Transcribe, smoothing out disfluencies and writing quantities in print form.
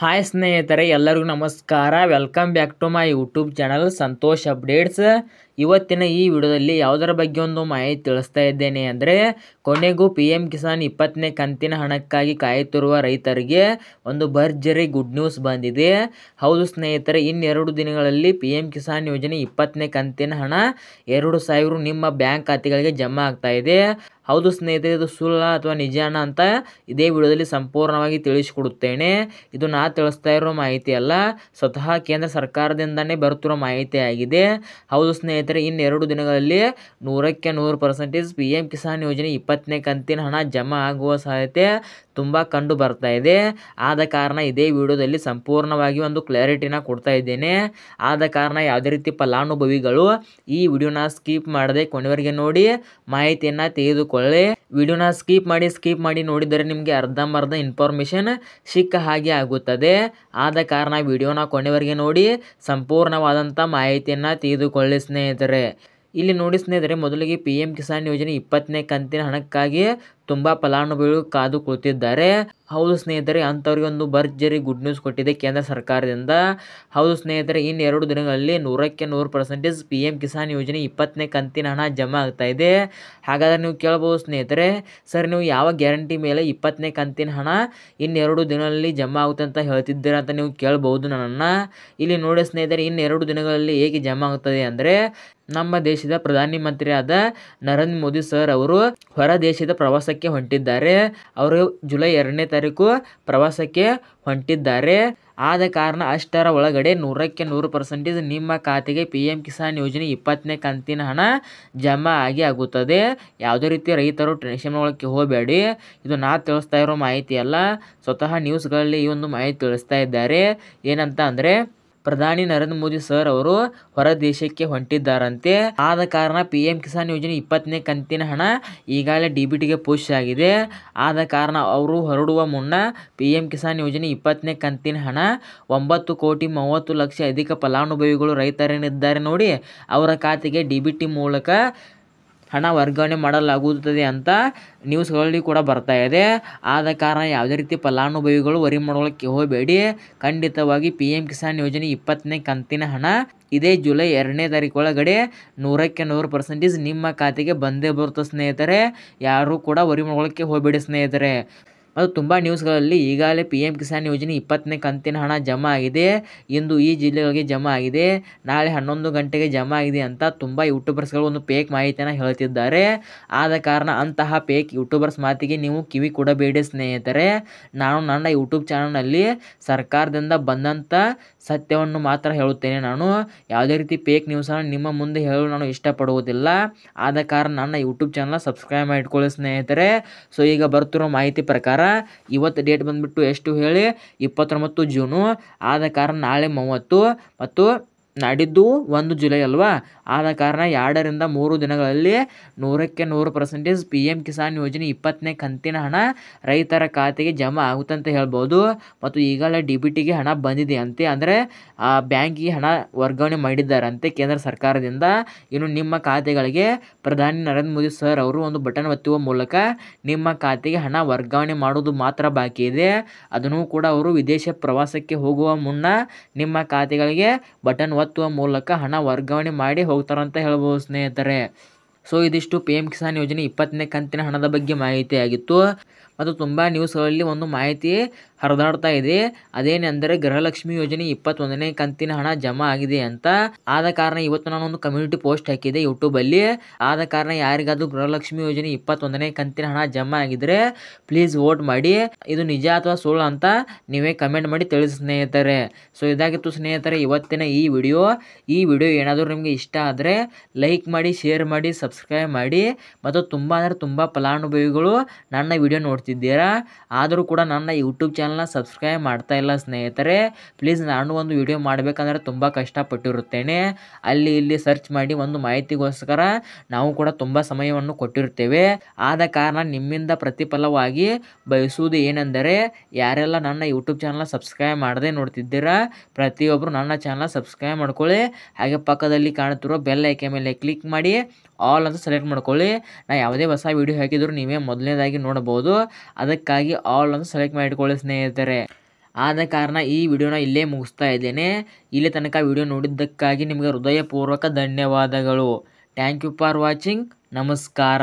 Hi ಸ್ನೇಹಿತರೆ, ಎಲ್ಲರಿಗೂ ನಮಸ್ಕಾರ. Welcome back to my YouTube channel Santosh updates. ಇವತ್ತಿನ ಈ ವಿಡಿಯೋದಲ್ಲಿ ಯಾವುದರ ಬಗ್ಗೆ ಒಂದು ಮಾಹಿತಿ ತಿಳಿಸ್ತಾ ಇದ್ದೇನೆ ಅಂದರೆ, ಕೊನೆಗೂ PM ಕಿಸಾನ್ 20ನೇ ಕಂತಿನ ಹಣಕ್ಕಾಗಿ ಕಾಯುತ್ತಿರುವ ರೈತರಿಗೆ ಒಂದು ಭರ್ಜರಿ ಗುಡ್ ನ್ಯೂಸ್ ಬಂದಿದೆ. ಹೌದು ಸ್ನೇಹಿತರೆ, ಇನ್ನೆರಡು ದಿನಗಳಲ್ಲಿ PM ಕಿಸಾನ್ ಯೋಜನೆ 20ನೇ ಕಂತಿನ ಹಣ 2,000 ನಿಮ್ಮ ಬ್ಯಾಂಕ್ ಖಾತೆಗಳಿಗೆ ಜಮಾ ಆಗ್ತಾ ಇದೆ. ಹೌದು ಸ್ನೇಹಿತರೆ, ಇದು ಸುಳ್ಳ ಅಥವಾ ನಿಜಾನ ಅಂತ ಇದೇ ವಿಡಿಯೋದಲ್ಲಿ ಸಂಪೂರ್ಣವಾಗಿ ತಿಳಿಸಿಕೊಡುತ್ತೇನೆ. ಇದು ನಾ ತಿಳಿಸ್ತಾ ಇರೋ ಮಾಹಿತಿ ಅಲ್ಲ, ಸ್ವತಃ ಕೇಂದ್ರ ಸರ್ಕಾರದಿಂದನೇ ಬರುತ್ತಿರೋ ಮಾಹಿತಿ ಆಗಿದೆ. ಹೌದು ಸ್ನೇಹಿತರೆ, ಇನ್ನೆರಡು ದಿನಗಳಲ್ಲಿ 100ಕ್ಕೆ 100% PM ಕಿಸಾನ್ ಯೋಜನೆ 20ನೇ ಕಂತಿನ ಹಣ ಜಮಾ ಆಗುವ ಸಾಧ್ಯತೆ ತುಂಬ ಕಂಡು ಬರ್ತಾ ಇದೆ. ಆದ ಕಾರಣ ಇದೇ ವಿಡಿಯೋದಲ್ಲಿ ಸಂಪೂರ್ಣವಾಗಿ ಒಂದು ಕ್ಲಾರಿಟಿನ ಕೊಡ್ತಾ ಇದ್ದೇನೆ. ಆದ ಕಾರಣ ಯಾವುದೇ ರೀತಿ ಫಲಾನುಭವಿಗಳು ಈ ವಿಡಿಯೋನ ಸ್ಕಿಪ್ ಮಾಡದೆ ಕೊನೆವರೆಗೆ ನೋಡಿ ಮಾಹಿತಿಯನ್ನು ತೆಗೆದುಕೊಳ್ಳಿ. ವಿಡಿಯೋನ ಸ್ಕಿಪ್ ಮಾಡಿ ನೋಡಿದರೆ ನಿಮಗೆ ಅರ್ಧಂಬರ್ಧ ಇನ್ಫಾರ್ಮೇಷನ್ ಸಿಕ್ಕ ಹಾಗೆ ಆಗುತ್ತದೆ. ಆದ ಕಾರಣ ವಿಡಿಯೋನ ಕೊನೆವರೆಗೆ ನೋಡಿ ಸಂಪೂರ್ಣವಾದಂಥ ಮಾಹಿತಿಯನ್ನು ತೆಗೆದುಕೊಳ್ಳಿ ಸ್ನೇಹಿತರೆ. ಇಲ್ಲಿ ನೋಡಿ ಸ್ನೇಹಿತರೆ, ಮೊದಲಿಗೆ PM ಕಿಸಾನ್ ಯೋಜನೆ 20ನೇ ಕಂತಿನ ಹಣಕ್ಕಾಗಿ ತುಂಬ ಫಲಾನುಭವಿಗಳು ಕಾದು ಕುಳಿತಿದ್ದಾರೆ. ಹೌದು ಸ್ನೇಹಿತರೆ, ಅಂಥವ್ರಿಗೆ ಒಂದು ಭರ್ಜರಿ ಗುಡ್ ನ್ಯೂಸ್ ಕೊಟ್ಟಿದೆ ಕೇಂದ್ರ ಸರ್ಕಾರದಿಂದ. ಹೌದು ಸ್ನೇಹಿತರೆ, ಇನ್ನೆರಡು ದಿನಗಳಲ್ಲಿ 100ಕ್ಕೆ 100% PM ಕಿಸಾನ್ ಯೋಜನೆ 20ನೇ ಕಂತಿನ ಹಣ ಜಮಾ ಆಗ್ತಾ ಇದೆ. ಹಾಗಾದರೆ ನೀವು ಕೇಳ್ಬೋದು ಸ್ನೇಹಿತರೆ, ಸರ್ ನೀವು ಯಾವ ಗ್ಯಾರಂಟಿ ಮೇಲೆ 20ನೇ ಕಂತಿನ ಹಣ ಇನ್ನೆರಡು ದಿನಗಳಲ್ಲಿ ಜಮಾ ಆಗುತ್ತೆ ಅಂತ ಹೇಳ್ತಿದ್ದೀರಾ ಅಂತ ನೀವು ಕೇಳ್ಬೋದು ನನ್ನನ್ನು. ಇಲ್ಲಿ ನೋಡಿ ಸ್ನೇಹಿತರೆ, ಇನ್ನೆರಡು ದಿನಗಳಲ್ಲಿ ಹೇಗೆ ಜಮಾ ಆಗ್ತದೆ ಅಂದರೆ, ನಮ್ಮ ದೇಶದ ಪ್ರಧಾನಿ ಮಂತ್ರಿಯಾದ ನರೇಂದ್ರ ಮೋದಿ ಸರ್ ಅವರು ಹೊರ ದೇಶದ ಪ್ರವಾಸಕ್ಕೆ ಹೊಂಟಿದ್ದಾರೆ. ಅವರು ಜುಲೈ 2ನೇ ತಾರೀಕು ಪ್ರವಾಸಕ್ಕೆ ಹೊಂಟಿದ್ದಾರೆ. ಆದ ಕಾರಣ ಅಷ್ಟರ ಒಳಗಡೆ 100ಕ್ಕೆ 100% ನಿಮ್ಮ ಖಾತೆಗೆ PM ಕಿಸಾನ್ ಯೋಜನೆ 20ನೇ ಕಂತಿನ ಹಣ ಜಮಾ ಆಗುತ್ತದೆ. ಯಾವುದೇ ರೀತಿ ರೈತರು ಟೆನ್ಷನ್ ಒಳಕ್ಕೆ ಹೋಗಬೇಡಿ. ಇದು ನಾ ತಿಳಿಸ್ತಾ ಇರೋ ಮಾಹಿತಿ ಅಲ್ಲ, ಸ್ವತಃ ನ್ಯೂಸ್ಗಳಲ್ಲಿ ಈ ಒಂದು ಮಾಹಿತಿ ತಿಳಿಸ್ತಾ ಇದ್ದಾರೆ. ಏನಂತ ಅಂದರೆ, ಪ್ರಧಾನಿ ನರೇಂದ್ರ ಮೋದಿ ಸರ್ ಅವರು ಹೊರ ದೇಶಕ್ಕೆ ಹೊಂಟಿದ್ದಾರಂತೆ. ಆದ ಕಾರಣ PM ಕಿಸಾನ್ ಯೋಜನೆ 20ನೇ ಕಂತಿನ ಹಣ ಈಗಾಗಲೇ DBTಗೆ ಪುಷ್ ಆಗಿದೆ. ಆದ ಕಾರಣ ಅವರು ಹೊರಡುವ ಮುನ್ನ PM ಕಿಸಾನ್ ಯೋಜನೆ 20ನೇ ಕಂತಿನ ಹಣ 9,30,00,000 ಅಧಿಕ ಫಲಾನುಭವಿಗಳು ರೈತರೇನಿದ್ದಾರೆ ನೋಡಿ, ಅವರ ಖಾತೆಗೆ DBT ಮೂಲಕ ಹಣ ವರ್ಗಾವಣೆ ಮಾಡಲಾಗುತ್ತದೆ ಅಂತ ನ್ಯೂಸ್ಗಳಲ್ಲಿ ಕೂಡ ಬರ್ತಾ ಇದೆ. ಆದ ಕಾರಣ ಯಾವುದೇ ರೀತಿ ಫಲಾನುಭವಿಗಳು ವರಿ ಮಾಡೋಕ್ಕೆ ಹೋಗಬೇಡಿ. ಖಂಡಿತವಾಗಿ PM ಕಿಸಾನ್ ಯೋಜನೆ 20ನೇ ಕಂತಿನ ಹಣ ಇದೇ ಜುಲೈ 2ನೇ ತಾರೀಕು ಒಳಗಡೆ 100ಕ್ಕೆ 100% ನಿಮ್ಮ ಖಾತೆಗೆ ಬಂದೇ ಬರುತ್ತೆ ಸ್ನೇಹಿತರೆ. ಯಾರೂ ಕೂಡ ವರಿ ಮಾಡೋಕ್ಕೆ ಹೋಗಬೇಡಿ ಸ್ನೇಹಿತರೆ. ಮತ್ತು ತುಂಬ ನ್ಯೂಸ್ಗಳಲ್ಲಿ ಈಗಾಗಲೇ PM ಕಿಸಾನ್ ಯೋಜನೆ 20ನೇ ಕಂತಿನ ಹಣ ಜಮಾ ಆಗಿದೆ, ಇಂದು ಈ ಜಿಲ್ಲೆಗಳಿಗೆ ಜಮಾ ಆಗಿದೆ, ನಾಳೆ 11 ಗಂಟೆಗೆ ಜಮಾ ಆಗಿದೆ ಅಂತ ತುಂಬ ಯೂಟ್ಯೂಬರ್ಸ್ಗಳು ಒಂದು ಫೇಕ್ ಮಾಹಿತಿಯನ್ನು ಹೇಳ್ತಿದ್ದಾರೆ. ಆದ ಕಾರಣ ಅಂತಹ ಫೇಕ್ ಯೂಟ್ಯೂಬರ್ಸ್ ಮಾತಿಗೆ ನೀವು ಕಿವಿ ಕೊಡಬೇಡಿ ಸ್ನೇಹಿತರೆ. ನಾನು ನನ್ನ ಯೂಟ್ಯೂಬ್ ಚಾನಲ್ನಲ್ಲಿ ಸರ್ಕಾರದಿಂದ ಬಂದಂಥ ಸತ್ಯವನ್ನು ಮಾತ್ರ ಹೇಳುತ್ತೇನೆ. ನಾನು ಯಾವುದೇ ರೀತಿ ಫೇಕ್ ನ್ಯೂಸನ್ನು ನಿಮ್ಮ ಮುಂದೆ ಹೇಳಲು ನಾನು ಇಷ್ಟಪಡುವುದಿಲ್ಲ. ಆದ ಕಾರಣ ನನ್ನ ಯೂಟ್ಯೂಬ್ ಚಾನಲ್ ಸಬ್ಸ್ಕ್ರೈಬ್ ಮಾಡಿಕೊಳ್ಳಿ ಸ್ನೇಹಿತರೆ. ಸೊ ಈಗ ಬರ್ತಿರೋ ಮಾಹಿತಿ ಪ್ರಕಾರ ಇವತ್ತು ಡೇಟ್ ಬಂದುಬಿಟ್ಟು ಎಷ್ಟು ಹೇಳಿ, 29 ಜೂನು. ಆದ ಕಾರಣ ನಾಳೆ 30 ಮತ್ತು ನಾಡಿದ್ದು 1 ಜುಲೈ ಅಲ್ವಾ. ಆದ ಕಾರಣ 2ರಿಂದ 3 ದಿನಗಳಲ್ಲಿ 100ಕ್ಕೆ 100% PM ಕಿಸಾನ್ ಯೋಜನೆ 20ನೇ ಕಂತಿನ ಹಣ ರೈತರ ಖಾತೆಗೆ ಜಮಾ ಆಗುತ್ತೆ ಅಂತ ಹೇಳ್ಬೋದು. ಮತ್ತು ಈಗಾಗಲೇ DBTಗೆ ಹಣ ಬಂದಿದೆ ಅಂತೆ, ಅಂದರೆ ಬ್ಯಾಂಕಿಗೆ ಹಣ ವರ್ಗಾವಣೆ ಮಾಡಿದ್ದಾರಂತೆ ಕೇಂದ್ರ ಸರ್ಕಾರದಿಂದ. ಇನ್ನು ನಿಮ್ಮ ಖಾತೆಗಳಿಗೆ ಪ್ರಧಾನಿ ನರೇಂದ್ರ ಮೋದಿ ಸರ್ ಅವರು ಒಂದು ಬಟನ್ ಒತ್ತುವ ಮೂಲಕ ನಿಮ್ಮ ಖಾತೆಗೆ ಹಣ ವರ್ಗಾವಣೆ ಮಾಡೋದು ಮಾತ್ರ ಬಾಕಿ ಇದೆ. ಅದನ್ನು ಕೂಡ ಅವರು ವಿದೇಶ ಪ್ರವಾಸಕ್ಕೆ ಹೋಗುವ ಮುನ್ನ ನಿಮ್ಮ ಖಾತೆಗಳಿಗೆ ಬಟನ್ ಒತ್ತುವ ಮೂಲಕ ಹಣ ವರ್ಗಾವಣೆ ಮಾಡಿ ಹೋಗ್ತಾರಂತ ಹೇಳ್ಬೋದು ಸ್ನೇಹಿತರೆ. ಸೊ ಇದಿಷ್ಟು PM ಕಿಸಾನ್ ಯೋಜನೆ 20ನೇ ಕಂತಿನ ಹಣದ ಬಗ್ಗೆ ಮಾಹಿತಿ ಆಗಿತ್ತು. ಮತ್ತು ತುಂಬ ನ್ಯೂಸ್ಗಳಲ್ಲಿ ಒಂದು ಮಾಹಿತಿ ಹರಿದಾಡ್ತಾ ಇದೆ. ಅದೇನೆಂದರೆ, ಗೃಹಲಕ್ಷ್ಮಿ ಯೋಜನೆ 21ನೇ ಕಂತಿನ ಹಣ ಜಮಾ ಆಗಿದೆ ಅಂತ. ಆದ ಕಾರಣ ಇವತ್ತು ನಾನು ಒಂದು ಕಮ್ಯುನಿಟಿ ಪೋಸ್ಟ್ ಹಾಕಿದೆ ಯೂಟ್ಯೂಬಲ್ಲಿ. ಆದ ಕಾರಣ ಯಾರಿಗಾದ್ರೂ ಗೃಹಲಕ್ಷ್ಮಿ ಯೋಜನೆ 21ನೇ ಕಂತಿನ ಹಣ ಜಮಾ ಆಗಿದ್ರೆ ಪ್ಲೀಸ್ ವೋಟ್ ಮಾಡಿ. ಇದು ನಿಜ ಅಥವಾ ಸುಳ್ಳು ಅಂತ ನೀವೇ ಕಮೆಂಟ್ ಮಾಡಿ ತಿಳಿಸಿ ಸ್ನೇಹಿತರೆ. ಸೊ ಇದಾಗಿತ್ತು ಸ್ನೇಹಿತರೆ ಇವತ್ತಿನ ಈ ವಿಡಿಯೋ ಏನಾದರೂ ನಿಮಗೆ ಇಷ್ಟ ಆದರೆ ಲೈಕ್ ಮಾಡಿ, ಶೇರ್ ಮಾಡಿ, ಸಬ್ಸ್ಕ್ರೈಬ್ ಮಾಡಿ. ಮತ್ತು ತುಂಬ ಅಂದರೆ ತುಂಬ ಫಲಾನುಭವಿಗಳು ನನ್ನ ವಿಡಿಯೋ ನೋಡ್ತಿದ್ದೀರಾ, ಆದರೂ ಕೂಡ ನನ್ನ ಯೂಟ್ಯೂಬ್ ಚಾನಲ್ನ ಸಬ್ಸ್ಕ್ರೈಬ್ ಮಾಡ್ತಾ ಇಲ್ಲ ಸ್ನೇಹಿತರೆ. ಪ್ಲೀಸ್, ನಾನು ಒಂದು ವಿಡಿಯೋ ಮಾಡಬೇಕಂದ್ರೆ ತುಂಬ ಕಷ್ಟಪಟ್ಟಿರುತ್ತೇನೆ. ಅಲ್ಲಿ ಇಲ್ಲಿ ಸರ್ಚ್ ಮಾಡಿ ಒಂದು ಮಾಹಿತಿಗೋಸ್ಕರ ನಾವು ಕೂಡ ತುಂಬ ಸಮಯವನ್ನು ಕೊಟ್ಟಿರ್ತೇವೆ. ಆದ ಕಾರಣ ನಿಮ್ಮಿಂದ ಪ್ರತಿಫಲವಾಗಿ ಬಯಸುವುದು ಏನೆಂದರೆ, ಯಾರೆಲ್ಲ ನನ್ನ ಯೂಟ್ಯೂಬ್ ಚಾನಲ್ನ ಸಬ್ಸ್ಕ್ರೈಬ್ ಮಾಡದೆ ನೋಡ್ತಿದ್ದೀರಾ ಪ್ರತಿಯೊಬ್ಬರು ನನ್ನ ಚಾನಲ್ ಸಬ್ಸ್ಕ್ರೈಬ್ ಮಾಡ್ಕೊಳ್ಳಿ. ಹಾಗೆ ಪಕ್ಕದಲ್ಲಿ ಕಾಣುತ್ತಿರೋ ಬೆಲ್ ಐಕಾನ್ ಮೇಲೆ ಕ್ಲಿಕ್ ಮಾಡಿ ಆಲ್ ಅಂತ ಸೆಲೆಕ್ಟ್ ಮಾಡ್ಕೊಳ್ಳಿ. ನಾನು ಯಾವುದೇ ಹೊಸ ವಿಡಿಯೋ ಹಾಕಿದರೂ ನೀವೇ ಮೊದಲನೇದಾಗಿ ನೋಡಬಹುದು. ಅದಕ್ಕಾಗಿ ಆಲ್ ಅಂತ ಸೆಲೆಕ್ಟ್ ಮಾಡಿಕೊಳ್ಳಿ ಸ್ನೇಹಿತರೆ. ಆದ ಕಾರಣ ಈ ವಿಡಿಯೋನ ಇಲ್ಲೇ ಮುಗಿಸ್ತಾ ಇದ್ದೇನೆ. ಇಲ್ಲಿ ತನಕ ವಿಡಿಯೋ ನೋಡಿದ್ದಕ್ಕಾಗಿ ನಿಮಗೆ ಹೃದಯಪೂರ್ವಕ ಧನ್ಯವಾದಗಳು. Thank you for watching. ನಮಸ್ಕಾರ.